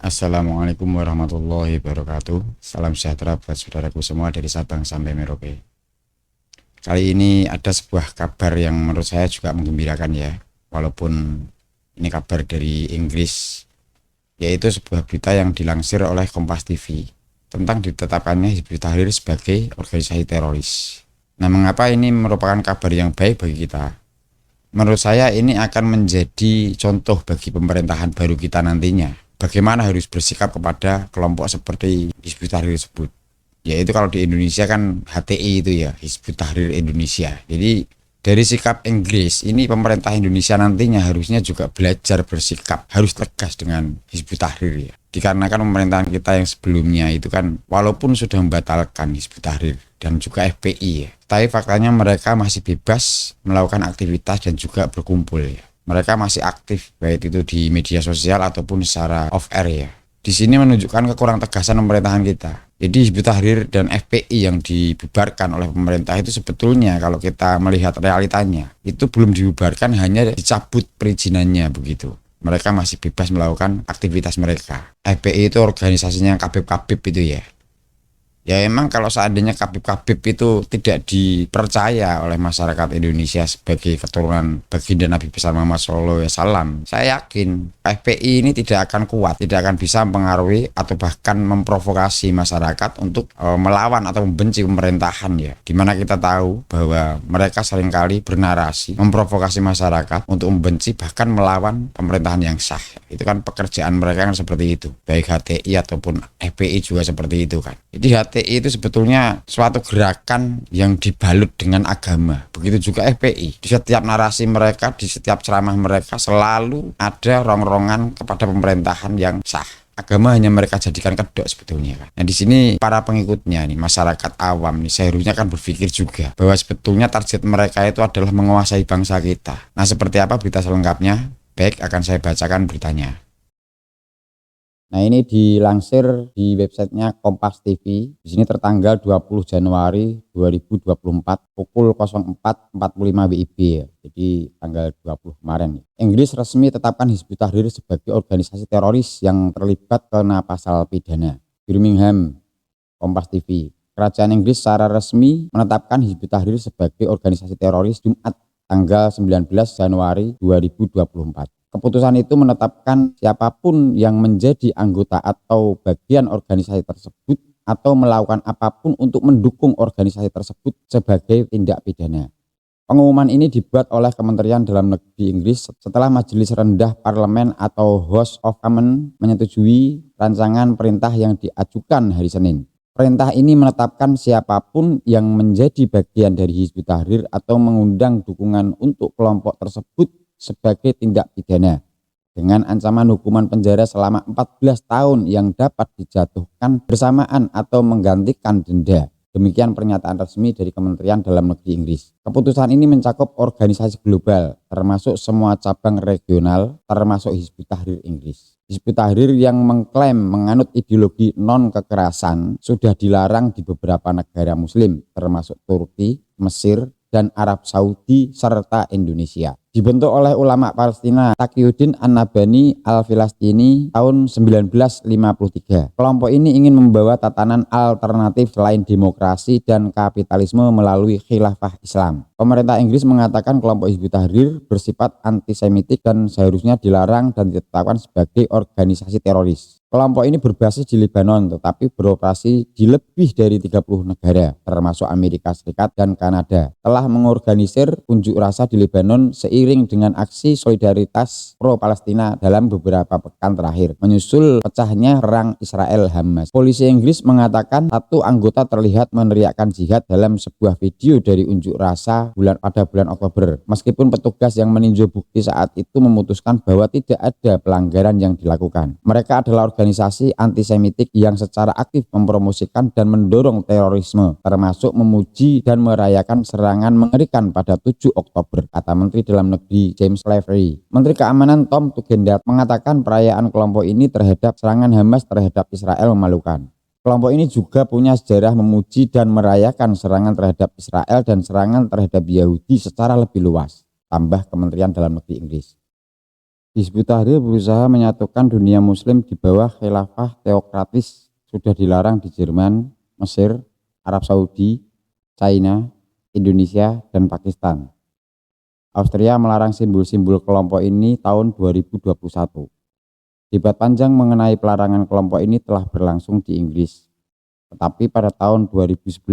Assalamualaikum warahmatullahi wabarakatuh. Salam sejahtera buat saudaraku semua dari Sabang sampai Merauke. Kali ini ada sebuah kabar yang menurut saya juga menggembirakan ya. Walaupun ini kabar dari Inggris, yaitu sebuah berita yang dilansir oleh Kompas TV tentang ditetapkannya Hizbut Tahrir sebagai organisasi teroris. Nah, mengapa ini merupakan kabar yang baik bagi kita? Menurut saya ini akan menjadi contoh bagi pemerintahan baru kita nantinya. Bagaimana harus bersikap kepada kelompok seperti Hizbut Tahrir tersebut. Yaitu kalau di Indonesia kan HTI itu ya, Hizbut Tahrir Indonesia. Jadi dari sikap Inggris, ini pemerintah Indonesia nantinya harusnya juga belajar bersikap, harus tegas dengan Hizbut Tahrir ya. Dikarenakan pemerintahan kita yang sebelumnya itu kan walaupun sudah membatalkan Hizbut Tahrir dan juga FPI ya, tapi faktanya mereka masih bebas melakukan aktivitas dan juga berkumpul ya. Mereka masih aktif baik itu di media sosial ataupun secara off air ya. Di sini menunjukkan kekurang tegasan pemerintahan kita. Jadi Hizbut Tahrir dan FPI yang dibubarkan oleh pemerintah itu sebetulnya kalau kita melihat realitanya itu belum dibubarkan, hanya dicabut perizinannya begitu. Mereka masih bebas melakukan aktivitas mereka. FPI itu organisasinya Kabib-Kabib itu ya. Ya emang kalau seandainya Kabib-Kabib itu tidak dipercaya oleh masyarakat Indonesia sebagai keturunan baginda Nabi besar Muhammad SAW, saya yakin FPI ini tidak akan kuat, tidak akan bisa mempengaruhi atau bahkan memprovokasi masyarakat untuk melawan atau membenci pemerintahan ya. Dimana kita tahu bahwa mereka seringkali bernarasi memprovokasi masyarakat untuk membenci bahkan melawan pemerintahan yang sah. Itu kan pekerjaan mereka kan seperti itu. Baik HTI ataupun FPI juga seperti itu kan. Jadi HTI itu sebetulnya suatu gerakan yang dibalut dengan agama. Begitu juga FPI. Di setiap narasi mereka, di setiap ceramah mereka selalu ada rongrongan kepada pemerintahan yang sah. Agama hanya mereka jadikan kedok sebetulnya kan. Nah di sini para pengikutnya nih, masyarakat awam nih seharusnya kan berpikir juga bahwa sebetulnya target mereka itu adalah menguasai bangsa kita. Nah seperti apa berita selengkapnya? Baik, akan saya bacakan beritanya. Nah ini dilansir di websitenya Kompas TV. Di sini tertanggal 20 Januari 2024 pukul 04.45 WIB ya. Jadi tanggal 20 kemarin. Inggris resmi tetapkan Hizbut Tahrir sebagai organisasi teroris yang terlibat kena pasal pidana. Birmingham, Kompas TV. Kerajaan Inggris secara resmi menetapkan Hizbut Tahrir sebagai organisasi teroris Jumat tanggal 19 Januari 2024. Keputusan itu menetapkan siapapun yang menjadi anggota atau bagian organisasi tersebut atau melakukan apapun untuk mendukung organisasi tersebut sebagai tindak pidana. Pengumuman ini dibuat oleh Kementerian Dalam Negeri Inggris setelah Majelis Rendah Parlemen atau House of Commons menyetujui rancangan perintah yang diajukan hari Senin. Perintah ini menetapkan siapapun yang menjadi bagian dari Hizbut Tahrir atau mengundang dukungan untuk kelompok tersebut sebagai tindak pidana dengan ancaman hukuman penjara selama 14 tahun yang dapat dijatuhkan bersamaan atau menggantikan denda. Demikian pernyataan resmi dari Kementerian Dalam Negeri Inggris. Keputusan ini mencakup organisasi global termasuk semua cabang regional termasuk Hizbut Tahrir Inggris. Hizbut Tahrir yang mengklaim menganut ideologi non-kekerasan sudah dilarang di beberapa negara muslim termasuk Turki, Mesir, dan Arab Saudi serta Indonesia. Dibentuk oleh ulama Palestina Taqiyuddin An-Nabhani Al-Filastini tahun 1953. Kelompok ini ingin membawa tatanan alternatif selain demokrasi dan kapitalisme melalui khilafah Islam. Pemerintah Inggris mengatakan kelompok Hizbut Tahrir bersifat antisemitik dan seharusnya dilarang dan ditetapkan sebagai organisasi teroris. Kelompok ini berbasis di Lebanon tetapi beroperasi di lebih dari 30 negara termasuk Amerika Serikat dan Kanada. Telah mengorganisir unjuk rasa di Lebanon seiring dengan aksi solidaritas pro-Palestina dalam beberapa pekan terakhir menyusul pecahnya perang Israel-Hamas. Polisi Inggris mengatakan satu anggota terlihat meneriakkan jihad dalam sebuah video dari unjuk rasa pada bulan Oktober. Meskipun petugas yang meninjau bukti saat itu memutuskan bahwa tidak ada pelanggaran yang dilakukan. Mereka adalah organisasi antisemitik yang secara aktif mempromosikan dan mendorong terorisme, termasuk memuji dan merayakan serangan mengerikan pada 7 Oktober, kata Menteri Dalam Negeri James Cleverly. Menteri Keamanan Tom Tugendhat mengatakan perayaan kelompok ini terhadap serangan Hamas terhadap Israel memalukan. Kelompok ini juga punya sejarah memuji dan merayakan serangan terhadap Israel dan serangan terhadap Yahudi secara lebih luas, tambah Kementerian Dalam Negeri Inggris. Hizbut Tahrir berusaha menyatukan dunia muslim di bawah khilafah teokratis sudah dilarang di Jerman, Mesir, Arab Saudi, China, Indonesia, dan Pakistan. Austria melarang simbol-simbol kelompok ini tahun 2021. Debat panjang mengenai pelarangan kelompok ini telah berlangsung di Inggris. Tetapi pada tahun 2011,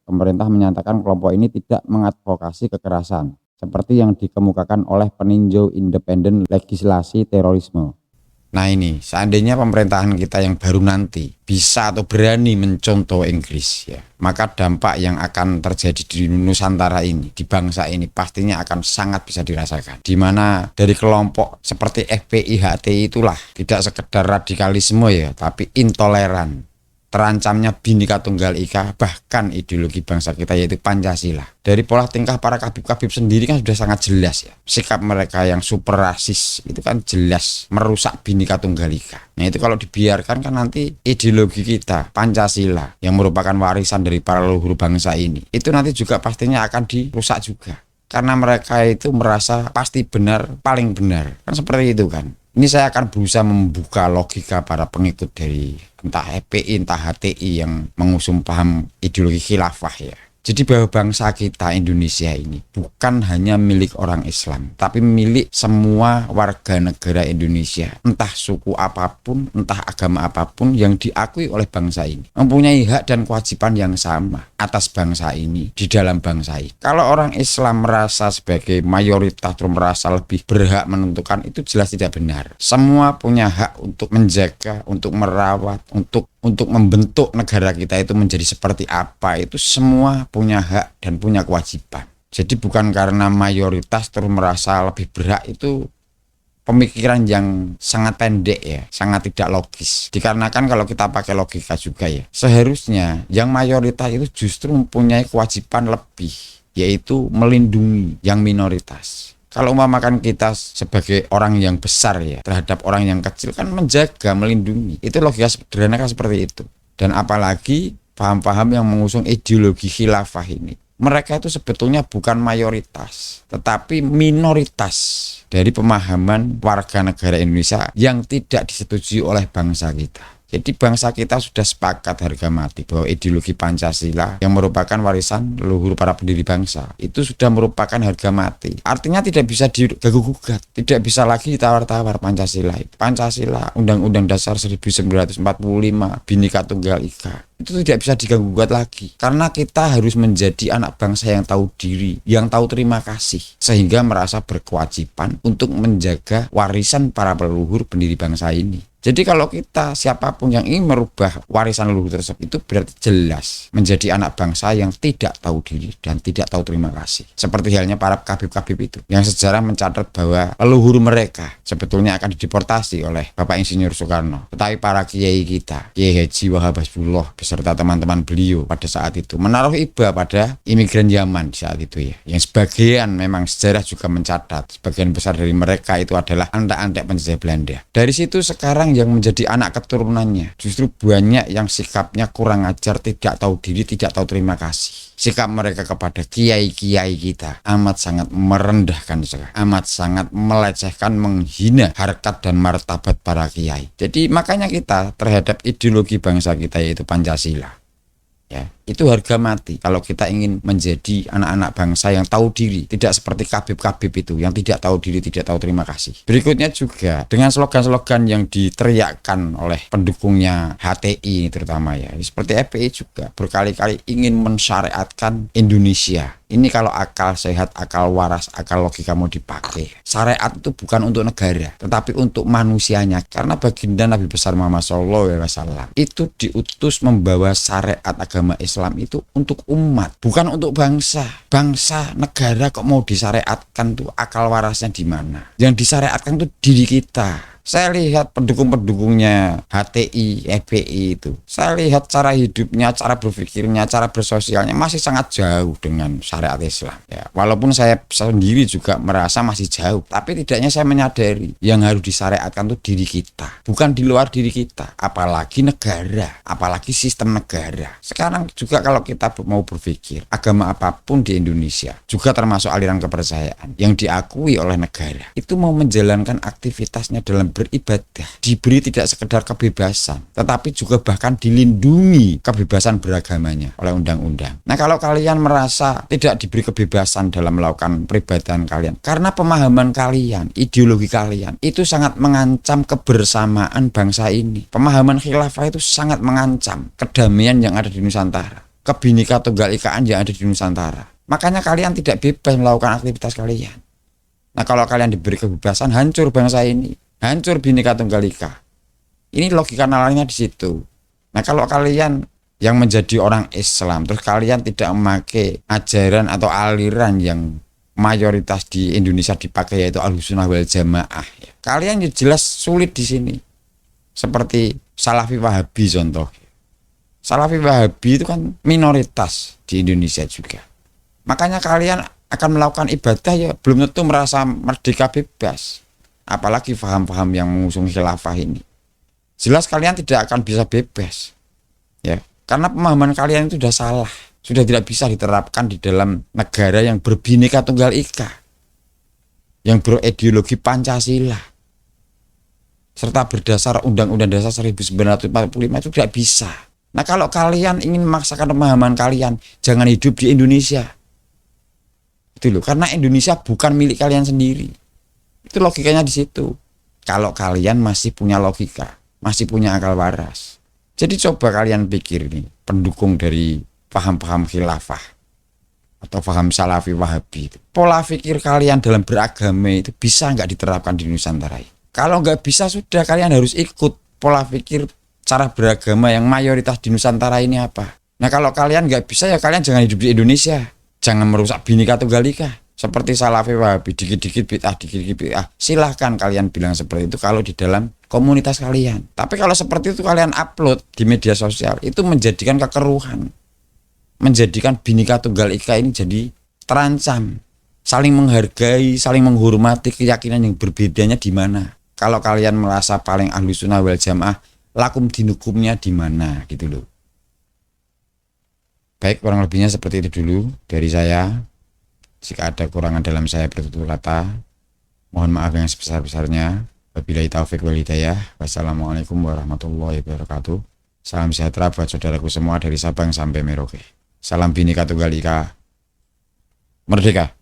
pemerintah menyatakan kelompok ini tidak mengadvokasi kekerasan, seperti yang dikemukakan oleh peninjau independen legislasi terorisme. Nah ini, seandainya pemerintahan kita yang baru nanti bisa atau berani mencontoh Inggris, ya, maka dampak yang akan terjadi di Nusantara ini, di bangsa ini, pastinya akan sangat bisa dirasakan. Di mana dari kelompok seperti FPI, HTI itulah tidak sekedar radikalisme ya, tapi intoleran. Terancamnya Bhinneka Tunggal Ika, bahkan ideologi bangsa kita yaitu Pancasila. Dari pola tingkah para kabib-kabib sendiri kan sudah sangat jelas ya. Sikap mereka yang super rasis itu kan jelas merusak Bhinneka Tunggal Ika. Nah itu kalau dibiarkan kan nanti ideologi kita, Pancasila, yang merupakan warisan dari para leluhur bangsa ini, itu nanti juga pastinya akan dirusak juga. Karena mereka itu merasa pasti benar, paling benar. Kan seperti itu kan. Ini saya akan berusaha membuka logika para pengikut dari entah FPI, entah HTI yang mengusung paham ideologi khilafah ya. Jadi bahwa bangsa kita Indonesia ini bukan hanya milik orang Islam, tapi milik semua warga negara Indonesia. Entah suku apapun, entah agama apapun yang diakui oleh bangsa ini. Mempunyai hak dan kewajiban yang sama atas bangsa ini, di dalam bangsa ini. Kalau orang Islam merasa sebagai mayoritas atau merasa lebih berhak menentukan, itu jelas tidak benar. Semua punya hak untuk menjaga, untuk merawat, untuk membentuk negara kita itu menjadi seperti apa, itu semua punya hak dan punya kewajiban. Jadi bukan karena mayoritas terus merasa lebih berhak, itu pemikiran yang sangat pendek ya, sangat tidak logis. Dikarenakan kalau kita pakai logika juga ya, seharusnya yang mayoritas itu justru mempunyai kewajiban lebih, yaitu melindungi yang minoritas. Kalau umpamakan kita sebagai orang yang besar ya terhadap orang yang kecil kan menjaga, melindungi. Itu logika sederhana kan seperti itu. Dan apalagi paham-paham yang mengusung ideologi khilafah ini. Mereka itu sebetulnya bukan mayoritas, tetapi minoritas dari pemahaman warga negara Indonesia yang tidak disetujui oleh bangsa kita. Jadi bangsa kita sudah sepakat harga mati bahwa ideologi Pancasila yang merupakan warisan leluhur para pendiri bangsa itu sudah merupakan harga mati. Artinya tidak bisa diganggu-gugat, tidak bisa lagi ditawar-tawar Pancasila itu. Pancasila, Undang-Undang Dasar 1945, Bhinneka Tunggal Ika, itu tidak bisa diganggu-gugat lagi. Karena kita harus menjadi anak bangsa yang tahu diri, yang tahu terima kasih, sehingga merasa berkewajiban untuk menjaga warisan para leluhur pendiri bangsa ini. Jadi kalau kita siapapun yang ingin merubah warisan leluhur tersebut, itu berarti jelas menjadi anak bangsa yang tidak tahu diri dan tidak tahu terima kasih. Seperti halnya para kabib-kabib itu yang sejarah mencatat bahwa leluhur mereka sebetulnya akan dideportasi oleh Bapak Insinyur Soekarno. Tetapi para kiai kita, Kiai Haji Wahab Hasbullah beserta teman-teman beliau pada saat itu menaruh iba pada imigran Yaman saat itu ya. Yang sebagian memang sejarah juga mencatat sebagian besar dari mereka itu adalah antek-antek penjajah Belanda. Dari situ sekarang yang menjadi anak keturunannya justru banyak yang sikapnya kurang ajar, tidak tahu diri, tidak tahu terima kasih. Sikap mereka kepada kiai-kiai kita amat sangat merendahkan, amat sangat melecehkan, menghina harkat dan martabat para kiai. Jadi makanya kita terhadap ideologi bangsa kita yaitu Pancasila, ya, itu harga mati kalau kita ingin menjadi anak-anak bangsa yang tahu diri, tidak seperti kabib-kabib itu yang tidak tahu diri, tidak tahu terima kasih. Berikutnya juga dengan slogan-slogan yang diteriakkan oleh pendukungnya HTI terutama ya, seperti FPI juga berkali-kali ingin mensyariatkan Indonesia. Ini kalau akal sehat, akal waras, akal logika mau dipakai. Syariat itu bukan untuk negara, tetapi untuk manusianya. Karena baginda Nabi besar Muhammad SAW itu diutus membawa syariat agama Islam itu untuk umat, bukan untuk bangsa. Bangsa, negara kok mau disyariatkan tuh, akal warasnya di mana? Yang disyariatkan tuh diri kita. Saya lihat pendukung-pendukungnya HTI, FPI itu. Saya lihat cara hidupnya, cara berpikirnya, cara bersosialnya masih sangat jauh dengan syariat Islam. Ya, walaupun saya sendiri juga merasa masih jauh, tapi tidaknya saya menyadari yang harus disyariatkan itu diri kita, bukan di luar diri kita. Apalagi negara, apalagi sistem negara. Sekarang juga kalau kita mau berpikir, agama apapun di Indonesia, juga termasuk aliran kepercayaan yang diakui oleh negara, itu mau menjalankan aktivitasnya dalam beribadah, diberi tidak sekedar kebebasan, tetapi juga bahkan dilindungi kebebasan beragamanya oleh undang-undang. Nah, kalau kalian merasa tidak diberi kebebasan dalam melakukan peribadahan kalian, karena pemahaman kalian, ideologi kalian, itu sangat mengancam kebersamaan bangsa ini. Pemahaman khilafah itu sangat mengancam kedamaian yang ada di Nusantara, Bhinneka Tunggal Ikaan yang ada di Nusantara. Makanya kalian tidak bebas melakukan aktivitas kalian. Nah, kalau kalian diberi kebebasan, hancur bangsa ini, hancur Bhinneka Tunggal Ika. Ini logika nalarnya di situ. Nah, kalau kalian yang menjadi orang Islam, terus kalian tidak memakai ajaran atau aliran yang mayoritas di Indonesia dipakai, yaitu Ahlussunnah wal Jamaah, ya, kalian jelas sulit di sini. Seperti Salafi Wahabi contoh. Salafi Wahabi itu kan minoritas di Indonesia juga. Makanya kalian akan melakukan ibadah ya belum tentu merasa merdeka bebas. Apalagi paham-paham yang mengusung khilafah ini. Jelas kalian tidak akan bisa bebas. Ya, karena pemahaman kalian itu sudah salah. Sudah tidak bisa diterapkan di dalam negara yang berbhinneka tunggal ika. Yang berideologi Pancasila. Serta berdasar Undang-Undang Dasar 1945 itu tidak bisa. Nah, kalau kalian ingin memaksakan pemahaman kalian, jangan hidup di Indonesia. Itu loh, karena Indonesia bukan milik kalian sendiri. Itu logikanya di situ. Kalau kalian masih punya logika, masih punya akal waras. Jadi coba kalian pikir nih, pendukung dari paham-paham khilafah atau paham Salafi Wahabi itu. Pola pikir kalian dalam beragama itu bisa nggak diterapkan di Nusantara ini? Kalau nggak bisa, sudah kalian harus ikut pola pikir cara beragama yang mayoritas di Nusantara ini apa. Nah, kalau kalian nggak bisa, ya kalian jangan hidup di Indonesia. Jangan merusak Bhinneka Tunggal Ika. Seperti Salafi Wahabi, dikit-dikit bid'ah. Silahkan kalian bilang seperti itu kalau di dalam komunitas kalian. Tapi kalau seperti itu kalian upload di media sosial, itu menjadikan kekeruhan. Menjadikan Bhinneka Tunggal Ika ini jadi terancam. Saling menghargai, saling menghormati keyakinan yang berbedanya di mana. Kalau kalian merasa paling Ahlussunnah wal Jamaah, lakum dinukumnya di mana gitu loh. Baik, kurang lebihnya seperti itu dulu dari saya. Jika ada kurangan dalam saya bertutur kata, mohon maaf yang sebesar-besarnya. Wabillahi taufik wal hidayah. Wassalamualaikum warahmatullahi wabarakatuh. Salam sejahtera buat saudaraku semua dari Sabang sampai Merauke. Salam Bhinneka Tunggal Ika. Merdeka.